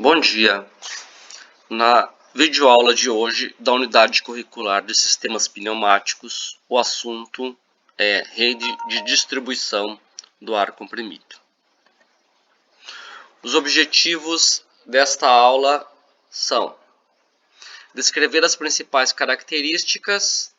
Bom dia! Na videoaula de hoje da unidade curricular de sistemas pneumáticos, o assunto é rede de distribuição do ar comprimido. Os objetivos desta aula são descrever as principais características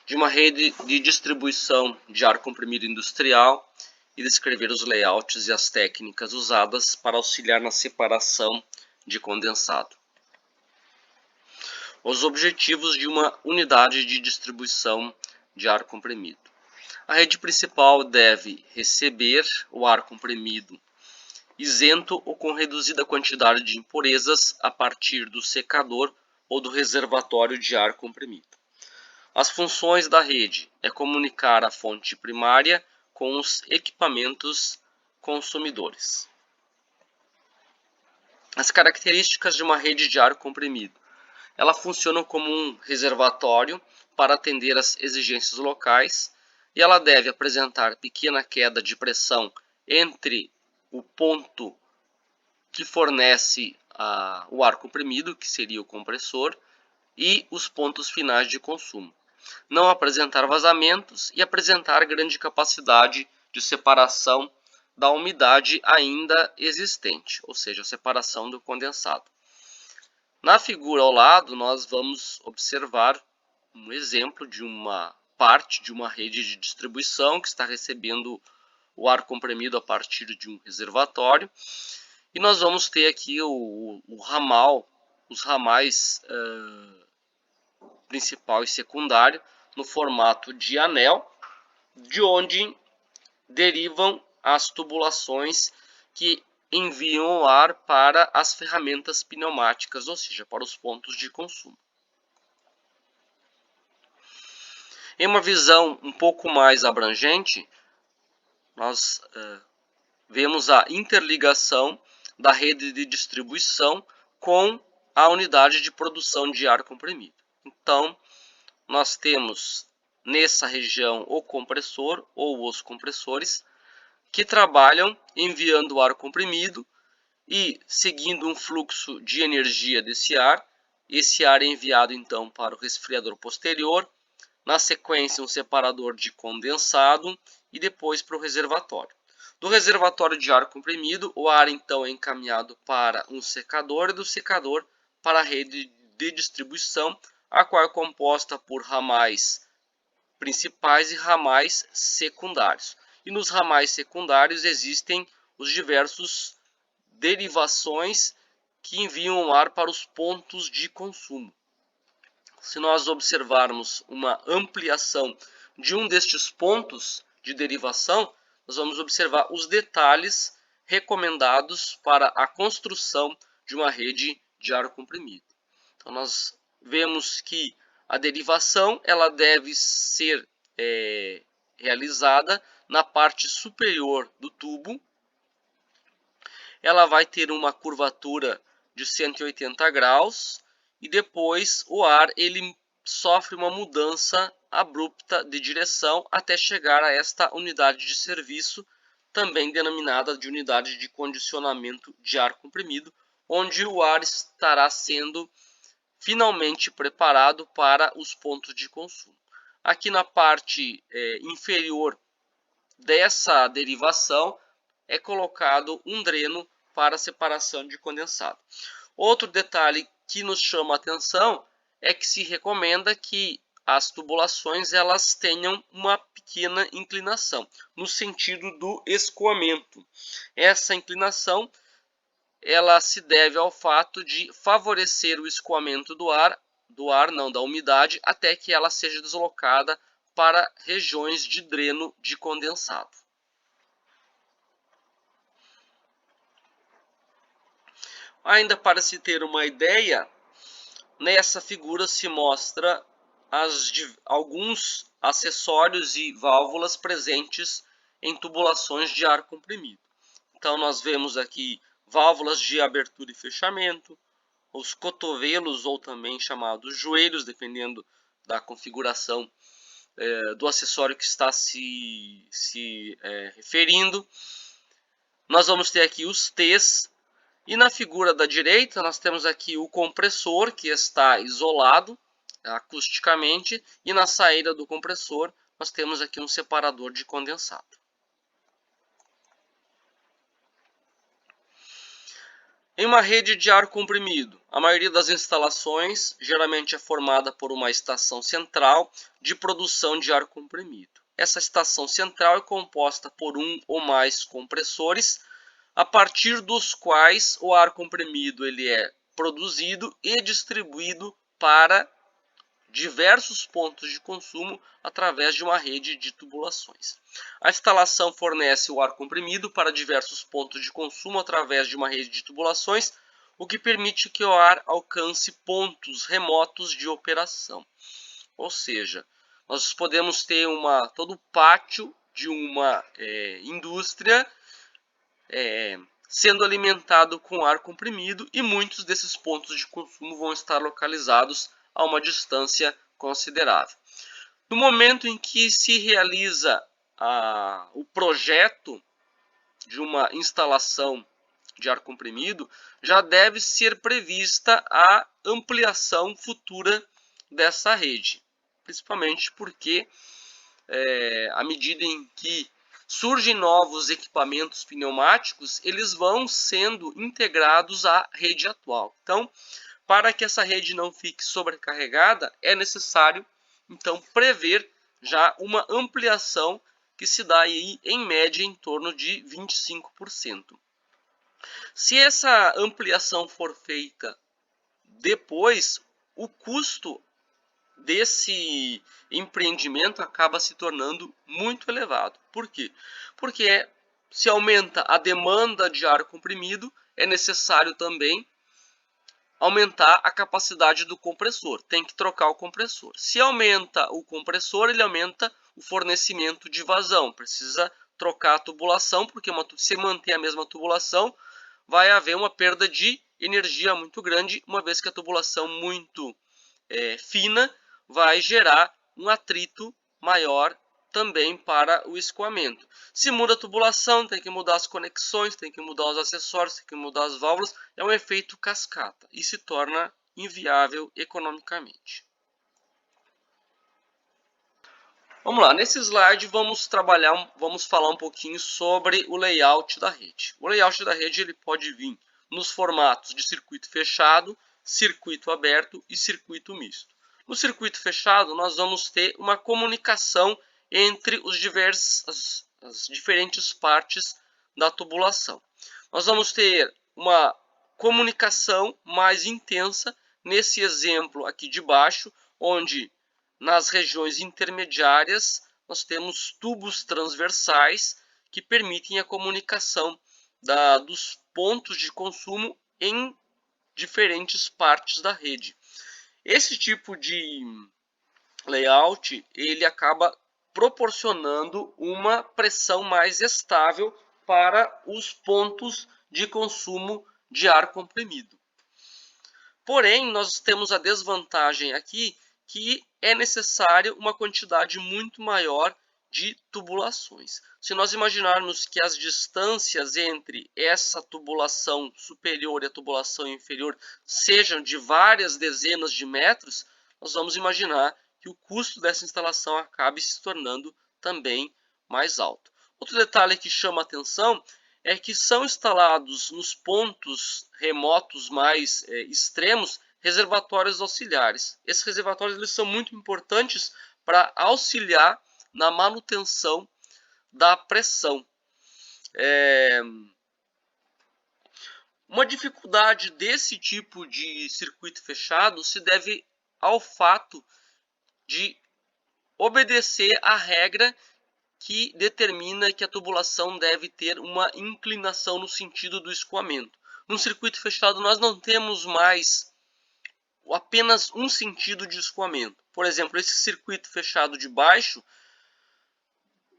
de uma rede de distribuição de ar comprimido industrial e descrever os layouts e as técnicas usadas para auxiliar na separação de condensado. Os objetivos de uma unidade de distribuição de ar comprimido. A rede principal deve receber o ar comprimido isento ou com reduzida quantidade de impurezas a partir do secador ou do reservatório de ar comprimido. As funções da rede é comunicar a fonte primária com os equipamentos consumidores. As características de uma rede de ar comprimido. Ela funciona como um reservatório para atender às exigências locais e ela deve apresentar pequena queda de pressão entre o ponto que fornece o ar comprimido, que seria o compressor, e os pontos finais de consumo. Não apresentar vazamentos e apresentar grande capacidade de separação da umidade ainda existente, ou seja, a separação do condensado. Na figura ao lado, nós vamos observar um exemplo de uma parte de uma rede de distribuição que está recebendo o ar comprimido a partir de um reservatório. E nós vamos ter aqui o ramal, os ramais principal e secundário no formato de anel, de onde derivam as tubulações que enviam o ar para as ferramentas pneumáticas, ou seja, para os pontos de consumo. Em uma visão um pouco mais abrangente, nós vemos a interligação da rede de distribuição com a unidade de produção de ar comprimido. Então, nós temos nessa região o compressor ou os compressores que trabalham enviando ar comprimido e seguindo um fluxo de energia desse ar. Esse ar é enviado então para o resfriador posterior, na sequência um separador de condensado e depois para o reservatório. Do reservatório de ar comprimido, o ar então é encaminhado para um secador e do secador para a rede de distribuição, a qual é composta por ramais principais e ramais secundários. E nos ramais secundários existem os diversos derivações que enviam o ar para os pontos de consumo. Se nós observarmos uma ampliação de um destes pontos de derivação, nós vamos observar os detalhes recomendados para a construção de uma rede de ar comprimido. Então, nós vemos que a derivação ela deve ser realizada na parte superior do tubo. Ela vai ter uma curvatura de 180 graus e depois o ar ele sofre uma mudança abrupta de direção até chegar a esta unidade de serviço, também denominada de unidade de condicionamento de ar comprimido, onde o ar estará sendo finalmente preparado para os pontos de consumo. Aqui na parte inferior dessa derivação é colocado um dreno para separação de condensado. Outro detalhe que nos chama a atenção é que se recomenda que as tubulações elas tenham uma pequena inclinação, no sentido do escoamento. Essa inclinação ela se deve ao fato de favorecer o escoamento da umidade, até que ela seja deslocada para regiões de dreno de condensado. Ainda para se ter uma ideia, nessa figura se mostra alguns acessórios e válvulas presentes em tubulações de ar comprimido. Então nós vemos aqui válvulas de abertura e fechamento, os cotovelos ou também chamados joelhos, dependendo da configuração do acessório que está se referindo. Nós vamos ter aqui os T's E na figura da direita, nós temos aqui o compressor, que está isolado acusticamente, e na saída do compressor, nós temos aqui um separador de condensado. Em uma rede de ar comprimido, a maioria das instalações geralmente é formada por uma estação central de produção de ar comprimido. Essa estação central é composta por um ou mais compressores, a partir dos quais o ar comprimido ele é produzido e distribuído para diversos pontos de consumo através de uma rede de tubulações. A instalação fornece o ar comprimido para diversos pontos de consumo através de uma rede de tubulações, o que permite que o ar alcance pontos remotos de operação. Ou seja, nós podemos ter todo o pátio de uma indústria sendo alimentado com ar comprimido, e muitos desses pontos de consumo vão estar localizados a uma distância considerável. No momento em que se realiza o projeto de uma instalação de ar comprimido, já deve ser prevista a ampliação futura dessa rede, principalmente porque à medida em que surgem novos equipamentos pneumáticos, eles vão sendo integrados à rede atual. Então, para que essa rede não fique sobrecarregada, é necessário, então, prever já uma ampliação que se dá aí, em média, em torno de 25%. Se essa ampliação for feita depois, o custo desse empreendimento acaba se tornando muito elevado. Por quê? Porque se aumenta a demanda de ar comprimido, é necessário também aumentar a capacidade do compressor. Tem que trocar o compressor. Se aumenta o compressor, ele aumenta o fornecimento de vazão. Precisa trocar a tubulação, porque se manter a mesma tubulação, vai haver uma perda de energia muito grande, uma vez que a tubulação muito fina vai gerar um atrito maior também para o escoamento. Se muda a tubulação, tem que mudar as conexões, tem que mudar os acessórios, tem que mudar as válvulas, é um efeito cascata e se torna inviável economicamente. Vamos lá, nesse slide vamos falar um pouquinho sobre o layout da rede. O layout da rede ele pode vir nos formatos de circuito fechado, circuito aberto e circuito misto. No circuito fechado, nós vamos ter uma comunicação entre as diferentes partes da tubulação. Nós vamos ter uma comunicação mais intensa nesse exemplo aqui de baixo, onde nas regiões intermediárias nós temos tubos transversais que permitem a comunicação dos pontos de consumo em diferentes partes da rede. Esse tipo de layout ele acaba proporcionando uma pressão mais estável para os pontos de consumo de ar comprimido. Porém, nós temos a desvantagem aqui que é necessário uma quantidade muito maior de tubulações. Se nós imaginarmos que as distâncias entre essa tubulação superior e a tubulação inferior sejam de várias dezenas de metros, nós vamos imaginar que o custo dessa instalação acabe se tornando também mais alto. Outro detalhe que chama a atenção é que são instalados nos pontos remotos mais extremos reservatórios auxiliares. Esses reservatórios eles são muito importantes para auxiliar na manutenção da pressão. Uma dificuldade desse tipo de circuito fechado se deve ao fato de obedecer à regra que determina que a tubulação deve ter uma inclinação no sentido do escoamento. No circuito fechado nós não temos mais apenas um sentido de escoamento. Por exemplo, esse circuito fechado de baixo,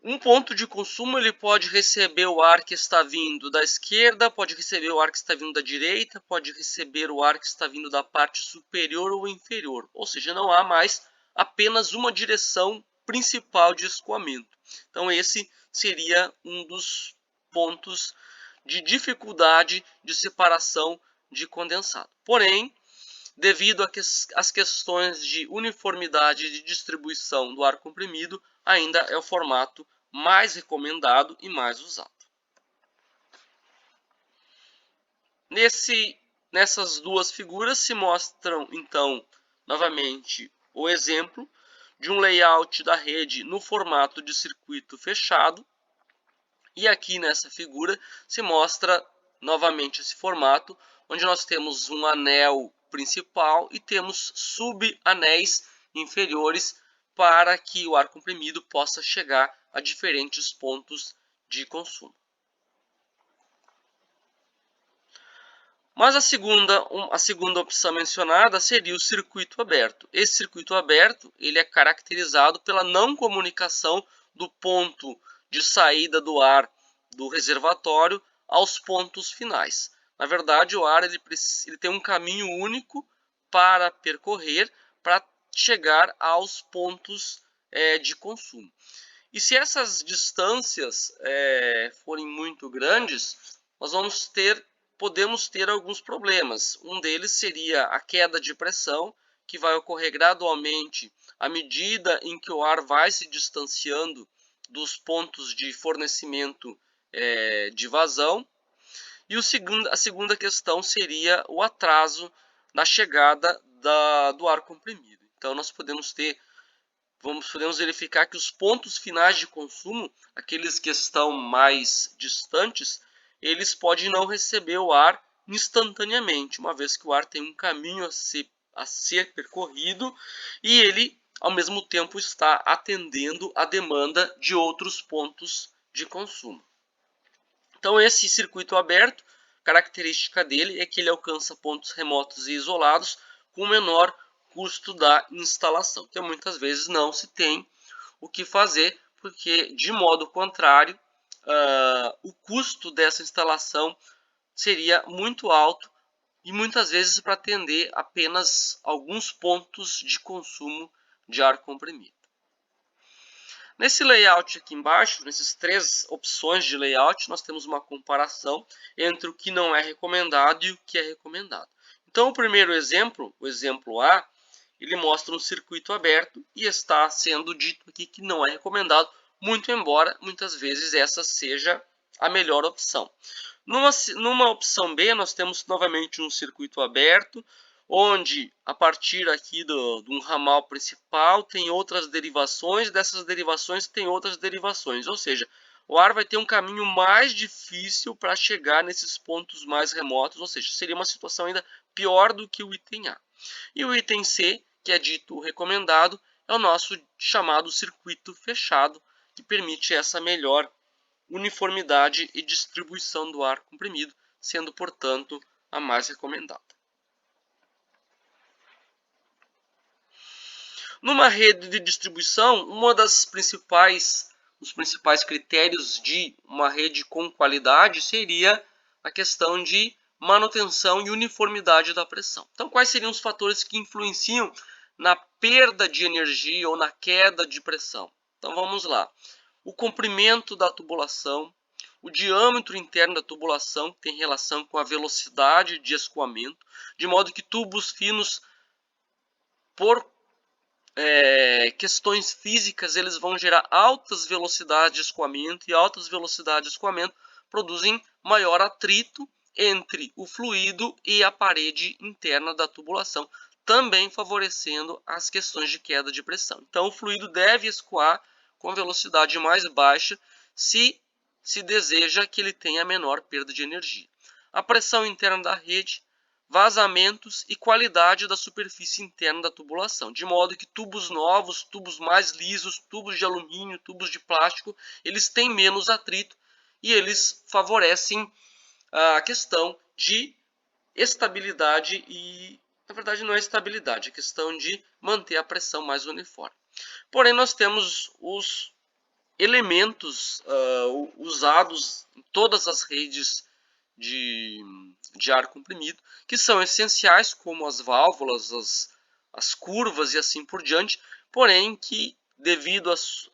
um ponto de consumo ele pode receber o ar que está vindo da esquerda, pode receber o ar que está vindo da direita, pode receber o ar que está vindo da parte superior ou inferior. Ou seja, não há mais apenas uma direção principal de escoamento. Então esse seria um dos pontos de dificuldade de separação de condensado. Porém, devido às questões de uniformidade de distribuição do ar comprimido, ainda é o formato mais recomendado e mais usado. Nessas duas figuras se mostram, então, novamente, o exemplo de um layout da rede no formato de circuito fechado. E aqui nessa figura se mostra novamente esse formato, onde nós temos um anel principal e temos subanéis inferiores para que o ar comprimido possa chegar a diferentes pontos de consumo. Mas a segunda opção mencionada seria o circuito aberto. Esse circuito aberto ele é caracterizado pela não comunicação do ponto de saída do ar do reservatório aos pontos finais. Na verdade, o ar ele tem um caminho único para percorrer para chegar aos pontos de consumo. E se essas distâncias forem muito grandes, nós podemos ter alguns problemas. Um deles seria a queda de pressão, que vai ocorrer gradualmente à medida em que o ar vai se distanciando dos pontos de fornecimento de vazão. E a segunda questão seria o atraso na chegada do ar comprimido. Então, nós podemos verificar que os pontos finais de consumo, aqueles que estão mais distantes, eles podem não receber o ar instantaneamente, uma vez que o ar tem um caminho a ser percorrido e ele, ao mesmo tempo, está atendendo a demanda de outros pontos de consumo. Então, esse circuito aberto, característica dele é que ele alcança pontos remotos e isolados com menor custo da instalação. Então, muitas vezes não se tem o que fazer, porque, de modo contrário, o custo dessa instalação seria muito alto e muitas vezes para atender apenas alguns pontos de consumo de ar comprimido. Nesse layout aqui embaixo, nessas três opções de layout, nós temos uma comparação entre o que não é recomendado e o que é recomendado. Então, o primeiro exemplo, o exemplo A, ele mostra um circuito aberto e está sendo dito aqui que não é recomendado, muito embora muitas vezes essa seja a melhor opção. Numa opção B, nós temos novamente um circuito aberto, onde a partir aqui de um ramal principal tem outras derivações, dessas derivações tem outras derivações, ou seja, o ar vai ter um caminho mais difícil para chegar nesses pontos mais remotos, ou seja, seria uma situação ainda pior do que o item A. E o item C, que é dito recomendado, é o nosso chamado circuito fechado, que permite essa melhor uniformidade e distribuição do ar comprimido, sendo, portanto, a mais recomendada. Numa rede de distribuição, os principais critérios de uma rede com qualidade seria a questão de manutenção e uniformidade da pressão. Então, quais seriam os fatores que influenciam na perda de energia ou na queda de pressão? Então, vamos lá. O comprimento da tubulação, o diâmetro interno da tubulação, que tem relação com a velocidade de escoamento, de modo que tubos finos, por questões físicas, eles vão gerar altas velocidades de escoamento, e altas velocidades de escoamento produzem maior atrito entre o fluido e a parede interna da tubulação, também favorecendo as questões de queda de pressão. Então, o fluido deve escoar com velocidade mais baixa se deseja que ele tenha menor perda de energia. A pressão interna da rede, vazamentos e qualidade da superfície interna da tubulação, de modo que tubos novos, tubos mais lisos, tubos de alumínio, tubos de plástico, eles têm menos atrito e eles favorecem a questão de estabilidade e, na verdade, não é estabilidade, é questão de manter a pressão mais uniforme. Porém, nós temos os elementos usados em todas as redes de ar comprimido, que são essenciais, como as válvulas, as curvas e assim por diante, porém que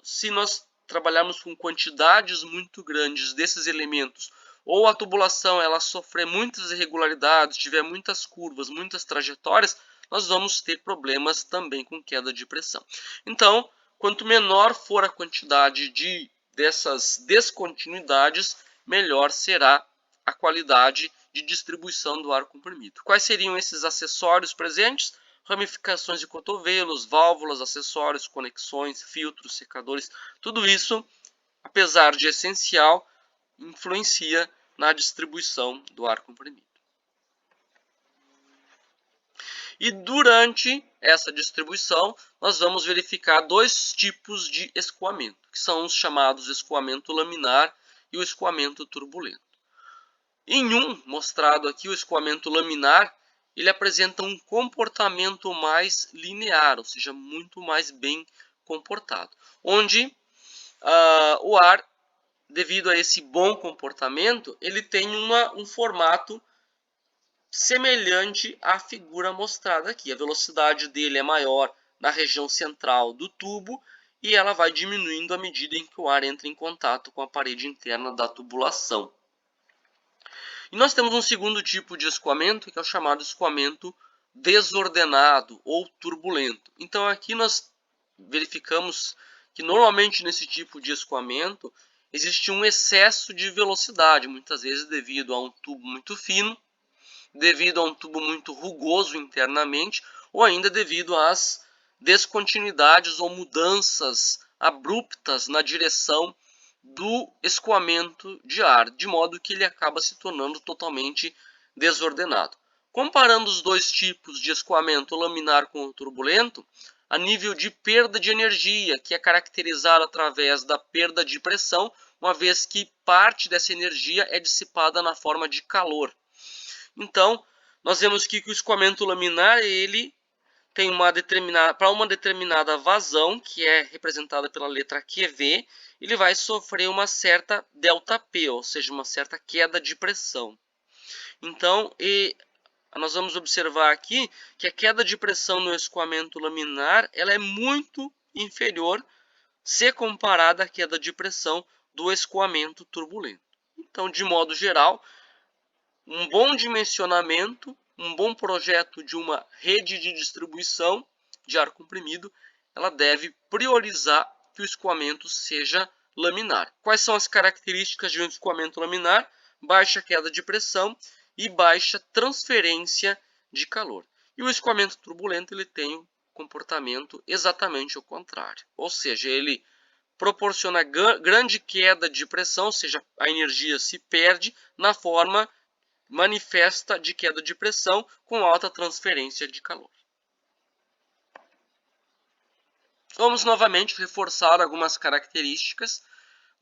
se nós trabalharmos com quantidades muito grandes desses elementos ou a tubulação ela sofrer muitas irregularidades, tiver muitas curvas, muitas trajetórias, nós vamos ter problemas também com queda de pressão. Então, quanto menor for a quantidade dessas descontinuidades, melhor será a qualidade de distribuição do ar comprimido. Quais seriam esses acessórios presentes? Ramificações de cotovelos, válvulas, acessórios, conexões, filtros, secadores, tudo isso, apesar de essencial, influencia na distribuição do ar comprimido. E durante essa distribuição, nós vamos verificar dois tipos de escoamento, que são os chamados escoamento laminar e o escoamento turbulento. Em um, mostrado aqui, o escoamento laminar, ele apresenta um comportamento mais linear, ou seja, muito mais bem comportado, onde o ar, devido a esse bom comportamento, ele tem um formato semelhante à figura mostrada aqui. A velocidade dele é maior na região central do tubo e ela vai diminuindo à medida em que o ar entra em contato com a parede interna da tubulação. E nós temos um segundo tipo de escoamento, que é o chamado escoamento desordenado ou turbulento. Então aqui nós verificamos que normalmente nesse tipo de escoamento existe um excesso de velocidade, muitas vezes devido a um tubo muito fino, devido a um tubo muito rugoso internamente, ou ainda devido às descontinuidades ou mudanças abruptas na direção do escoamento de ar, de modo que ele acaba se tornando totalmente desordenado. Comparando os dois tipos de escoamento laminar com o turbulento, a nível de perda de energia, que é caracterizado através da perda de pressão, uma vez que parte dessa energia é dissipada na forma de calor. Então, nós vemos que o escoamento laminar ele tem para uma determinada vazão, que é representada pela letra QV, ele vai sofrer uma certa ΔP, ou seja, uma certa queda de pressão. Então, nós vamos observar aqui que a queda de pressão no escoamento laminar ela é muito inferior se comparada à queda de pressão do escoamento turbulento. Então, de modo geral, um bom dimensionamento, um bom projeto de uma rede de distribuição de ar comprimido, ela deve priorizar que o escoamento seja laminar. Quais são as características de um escoamento laminar? Baixa queda de pressão e baixa transferência de calor. E o escoamento turbulento ele tem um comportamento exatamente o contrário, ou seja, ele proporciona grande queda de pressão, ou seja, a energia se perde na forma manifesta de queda de pressão com alta transferência de calor. Vamos novamente reforçar algumas características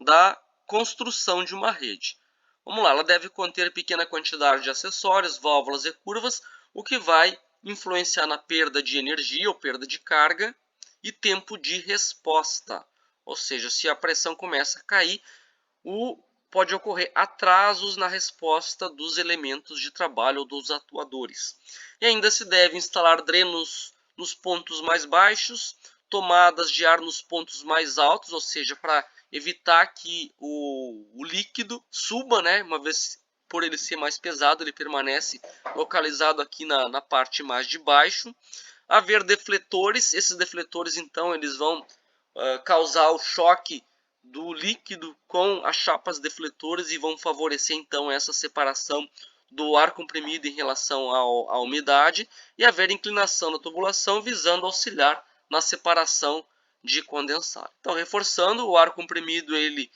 da construção de uma rede. Vamos lá, ela deve conter pequena quantidade de acessórios, válvulas e curvas, o que vai influenciar na perda de energia ou perda de carga e tempo de resposta. Ou seja, se a pressão começa a cair, pode ocorrer atrasos na resposta dos elementos de trabalho ou dos atuadores. E ainda se deve instalar drenos nos pontos mais baixos, tomadas de ar nos pontos mais altos, ou seja, para evitar que o líquido suba, né? Uma vez por ele ser mais pesado, ele permanece localizado aqui na parte mais de baixo. Haver defletores, esses defletores então eles vão causar o choque do líquido com as chapas defletores e vão favorecer então essa separação do ar comprimido em relação à umidade e haver inclinação na tubulação visando auxiliar na separação de condensado. Então, reforçando, o ar comprimido ele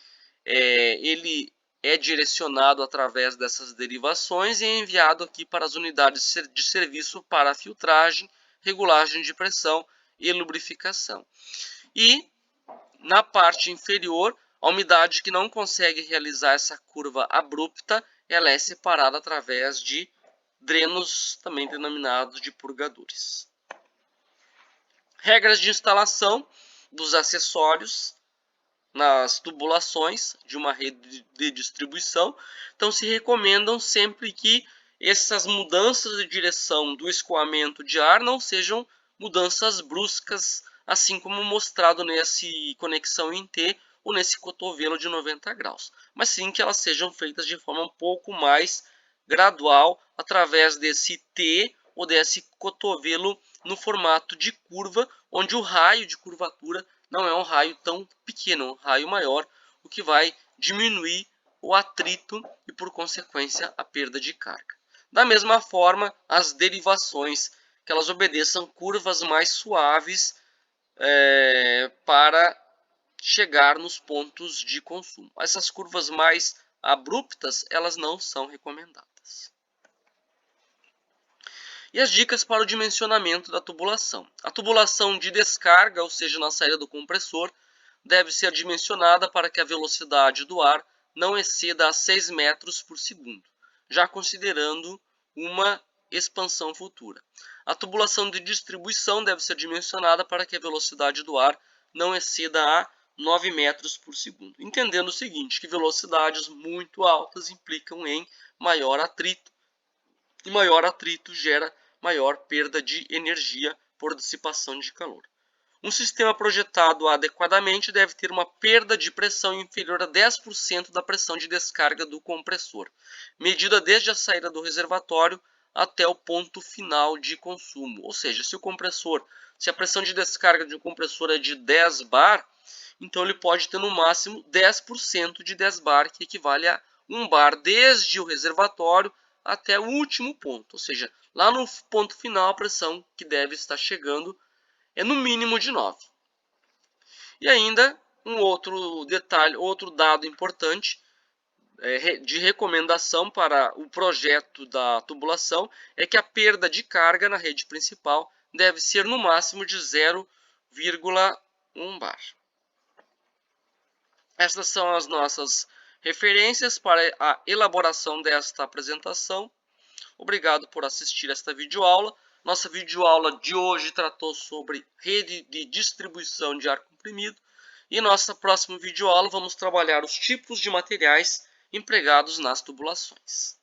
é direcionado através dessas derivações e é enviado aqui para as unidades de serviço para filtragem, regulagem de pressão e lubrificação. E na parte inferior, a umidade que não consegue realizar essa curva abrupta, ela é separada através de drenos, também denominados de purgadores. Regras de instalação dos acessórios nas tubulações de uma rede de distribuição. Então, se recomendam sempre que essas mudanças de direção do escoamento de ar não sejam mudanças bruscas, assim como mostrado nesse conexão em T, ou nesse cotovelo de 90 graus, mas sim que elas sejam feitas de forma um pouco mais gradual, através desse T ou desse cotovelo no formato de curva, onde o raio de curvatura não é um raio tão pequeno, é um raio maior, o que vai diminuir o atrito e, por consequência, a perda de carga. Da mesma forma, as derivações, que elas obedeçam curvas mais suaves para chegar nos pontos de consumo. Essas curvas mais abruptas, elas não são recomendadas. E as dicas para o dimensionamento da tubulação. A tubulação de descarga, ou seja, na saída do compressor, deve ser dimensionada para que a velocidade do ar não exceda a 6 metros por segundo, já considerando uma expansão futura. A tubulação de distribuição deve ser dimensionada para que a velocidade do ar não exceda a 9 metros por segundo, entendendo o seguinte, que velocidades muito altas implicam em maior atrito, e maior atrito gera maior perda de energia por dissipação de calor. Um sistema projetado adequadamente deve ter uma perda de pressão inferior a 10% da pressão de descarga do compressor, medida desde a saída do reservatório até o ponto final de consumo. Ou seja, se a pressão de descarga de um compressor é de 10 bar, então ele pode ter no máximo 10% de 10 bar, que equivale a 1 bar desde o reservatório até o último ponto. Ou seja, lá no ponto final a pressão que deve estar chegando é no mínimo de 9. E ainda um outro detalhe, outro dado importante de recomendação para o projeto da tubulação é que a perda de carga na rede principal deve ser no máximo de 0,1 bar. Estas são as nossas referências para a elaboração desta apresentação. Obrigado por assistir esta videoaula. Nossa videoaula de hoje tratou sobre rede de distribuição de ar comprimido. E nossa próxima videoaula vamos trabalhar os tipos de materiais empregados nas tubulações.